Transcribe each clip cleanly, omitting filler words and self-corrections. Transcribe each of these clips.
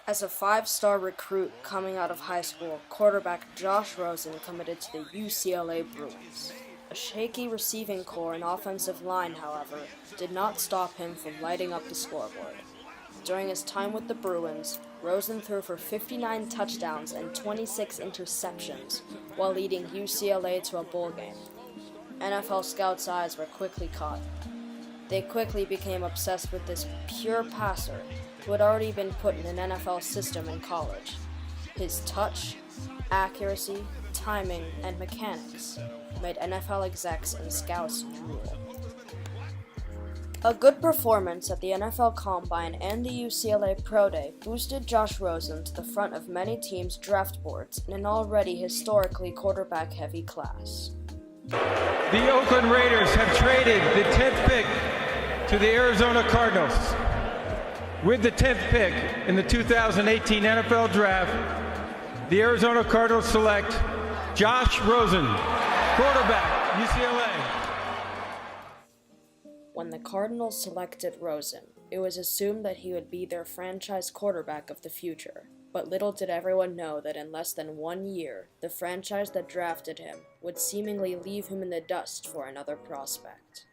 As a five-star recruit coming out of high school, quarterback Josh Rosen committed to the UCLA Bruins. A shaky receiving core and offensive line, however, did not stop him from lighting up the scoreboard. During his time with the Bruins, Rosen threw for 59 touchdowns and 26 interceptions while leading UCLA to a bowl game. NFL scouts' eyes were quickly caught. They quickly became obsessed with this pure passer who had already been put in an NFL system in college. His touch, accuracy, timing, and mechanics made NFL execs and scouts drool. A good performance at the NFL Combine and the UCLA Pro Day boosted Josh Rosen to the front of many teams' draft boards in an already historically quarterback-heavy class. The Oakland Raiders have traded the 10th pick to the Arizona Cardinals. With the 10th pick in the 2018 NFL Draft, the Arizona Cardinals select Josh Rosen, quarterback, UCLA. When the Cardinals selected Rosen, it was assumed that he would be their franchise quarterback of the future. But little did everyone know that in less than 1 year, the franchise that drafted him would seemingly leave him in the dust for another prospect.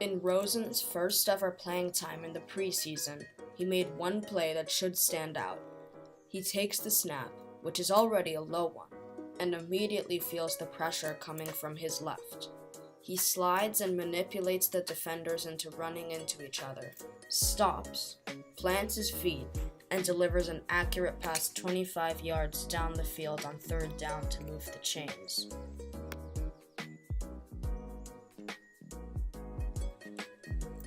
In Rosen's first ever playing time in the preseason, he made one play that should stand out. He takes the snap, which is already a low one, and immediately feels the pressure coming from his left. He slides and manipulates the defenders into running into each other, stops, plants his feet, and delivers an accurate pass 25 yards down the field on third down to move the chains.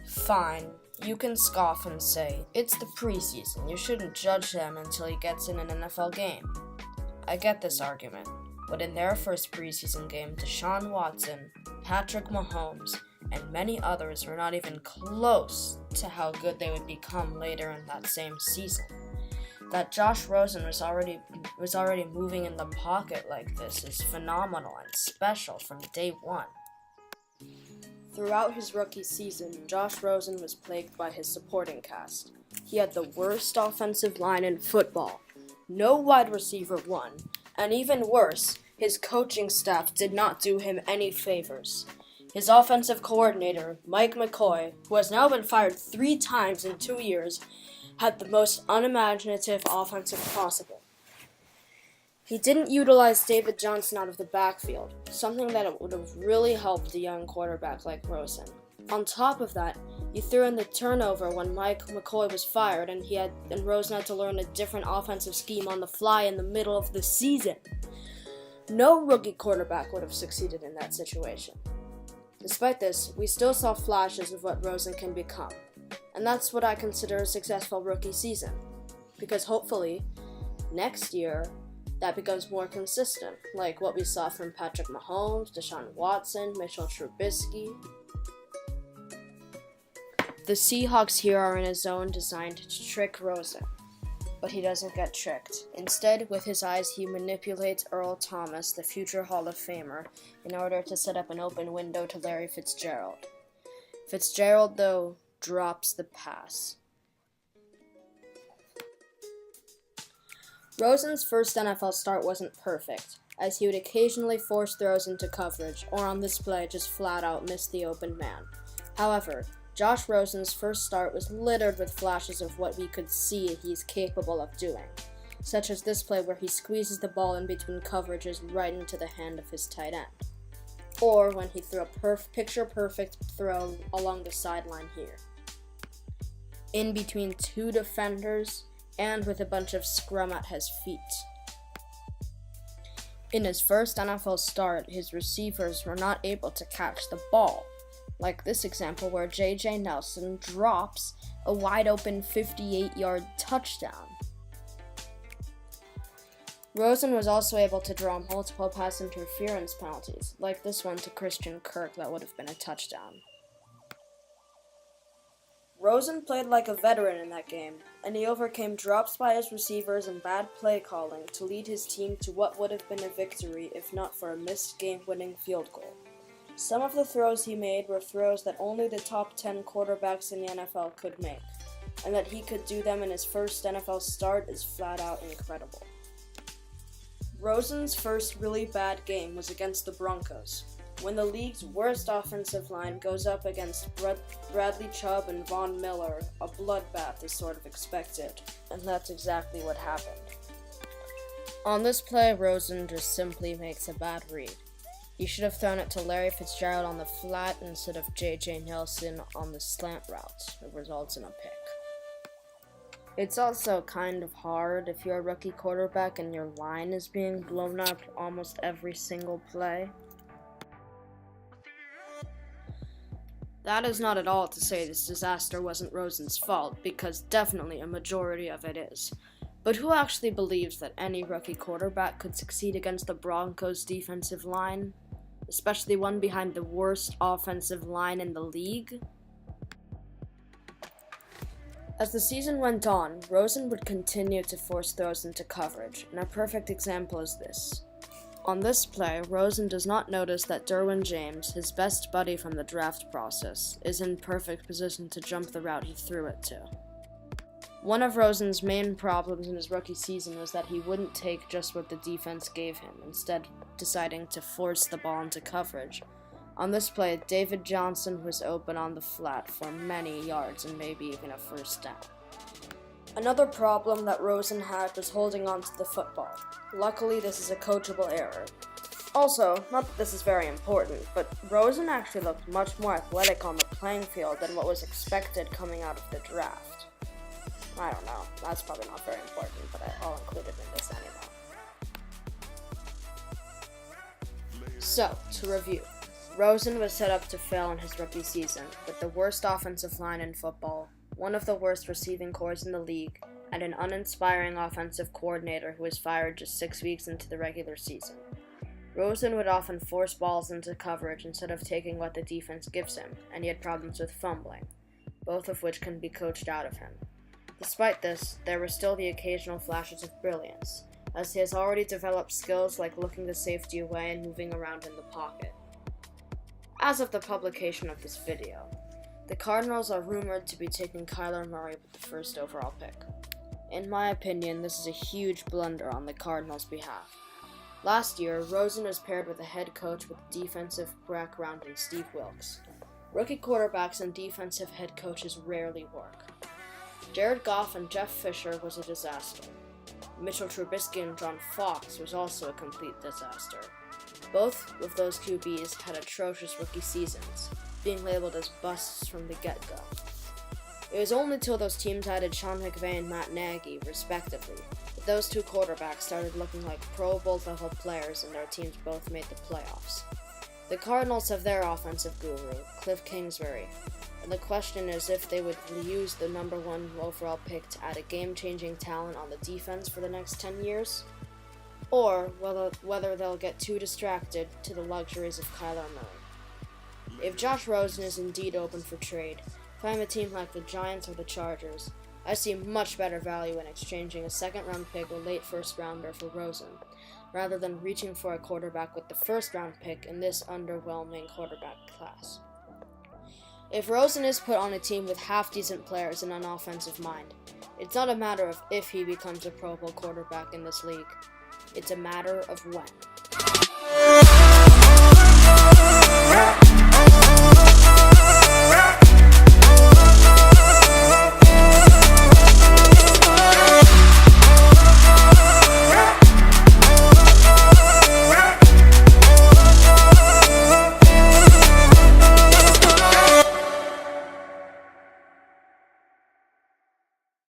Fine, you can scoff and say, it's the preseason, you shouldn't judge him until he gets in an NFL game. I get this argument, but in their first preseason game, Deshaun Watson, Patrick Mahomes, and many others were not even close to how good they would become later in that same season. That Josh Rosen was already moving in the pocket like this is phenomenal and special from day one. Throughout his rookie season, Josh Rosen was plagued by his supporting cast. He had the worst offensive line in football, no wide receiver one, and even worse, his coaching staff did not do him any favors. His offensive coordinator, Mike McCoy, who has now been fired 3 times in 2 years, had the most unimaginative offensive possible. He didn't utilize David Johnson out of the backfield, something that would have really helped a young quarterback like Rosen. On top of that, he threw in the turnover when Mike McCoy was fired and Rosen had to learn a different offensive scheme on the fly in the middle of the season. No rookie quarterback would have succeeded in that situation. Despite this, we still saw flashes of what Rosen can become, and that's what I consider a successful rookie season, because hopefully, next year, that becomes more consistent, like what we saw from Patrick Mahomes, Deshaun Watson, Mitchell Trubisky. The Seahawks here are in a zone designed to trick Rosen, but he doesn't get tricked. Instead, with his eyes, he manipulates Earl Thomas, the future Hall of Famer, in order to set up an open window to Larry Fitzgerald. Fitzgerald, though, drops the pass. Rosen's first NFL start wasn't perfect, as he would occasionally force throws into coverage, or on this play just flat out miss the open man. However, Josh Rosen's first start was littered with flashes of what we could see he's capable of doing, such as this play where he squeezes the ball in between coverages right into the hand of his tight end, or when he threw a picture-perfect throw along the sideline here, in between 2 defenders, and with a bunch of scrum at his feet. In his first NFL start, his receivers were not able to catch the ball, like this example where J.J. Nelson drops a wide-open 58-yard touchdown. Rosen was also able to draw multiple pass interference penalties, like this one to Christian Kirk that would have been a touchdown. Rosen played like a veteran in that game, and he overcame drops by his receivers and bad play calling to lead his team to what would have been a victory if not for a missed game-winning field goal. Some of the throws he made were throws that only the top 10 quarterbacks in the NFL could make, and that he could do them in his first NFL start is flat out incredible. Rosen's first really bad game was against the Broncos, when the league's worst offensive line goes up against Bradley Chubb and Von Miller. A bloodbath is sort of expected, and that's exactly what happened. On this play, Rosen just simply makes a bad read. He should have thrown it to Larry Fitzgerald on the flat instead of J.J. Nelson on the slant routes. It results in a pick. It's also kind of hard if you're a rookie quarterback and your line is being blown up almost every single play. That is not at all to say this disaster wasn't Rosen's fault, because definitely a majority of it is. But who actually believes that any rookie quarterback could succeed against the Broncos' defensive line? Especially one behind the worst offensive line in the league? As the season went on, Rosen would continue to force throws into coverage, and a perfect example is this. On this play, Rosen does not notice that Derwin James, his best buddy from the draft process, is in perfect position to jump the route he threw it to. One of Rosen's main problems in his rookie season was that he wouldn't take just what the defense gave him, instead deciding to force the ball into coverage. On this play, David Johnson was open on the flat for many yards and maybe even a first down. Another problem that Rosen had was holding on to the football. Luckily, this is a coachable error. Also, not that this is very important, but Rosen actually looked much more athletic on the playing field than what was expected coming out of the draft. I don't know, that's probably not very important, but I'll include it in this anyway. So, to review. Rosen was set up to fail in his rookie season, with the worst offensive line in football, one of the worst receiving corps in the league, and an uninspiring offensive coordinator who was fired just 6 weeks into the regular season. Rosen would often force balls into coverage instead of taking what the defense gives him, and he had problems with fumbling, both of which can be coached out of him. Despite this, there were still the occasional flashes of brilliance, as he has already developed skills like looking the safety away and moving around in the pocket. As of the publication of this video, the Cardinals are rumored to be taking Kyler Murray with the first overall pick. In my opinion, this is a huge blunder on the Cardinals' behalf. Last year, Rosen was paired with a head coach with defensive background in Steve Wilks. Rookie quarterbacks and defensive head coaches rarely work. Jared Goff and Jeff Fisher was a disaster. Mitchell Trubisky and John Fox was also a complete disaster. Both of those QBs had atrocious rookie seasons, being labeled as busts from the get-go. It was only till those teams added Sean McVay and Matt Nagy, respectively, that those two quarterbacks started looking like Pro Bowl level players and their teams both made the playoffs. The Cardinals have their offensive guru, Cliff Kingsbury, and the question is if they would use the number 1 overall pick to add a game-changing talent on the defense for the next 10 years, or whether they'll get too distracted to the luxuries of Kyler Murray. If Josh Rosen is indeed open for trade, if I'm a team like the Giants or the Chargers, I see much better value in exchanging a second-round pick or late first-rounder for Rosen, rather than reaching for a quarterback with the first-round pick in this underwhelming quarterback class. If Rosen is put on a team with half-decent players and an offensive mind, it's not a matter of if he becomes a Pro Bowl quarterback in this league. It's a matter of when.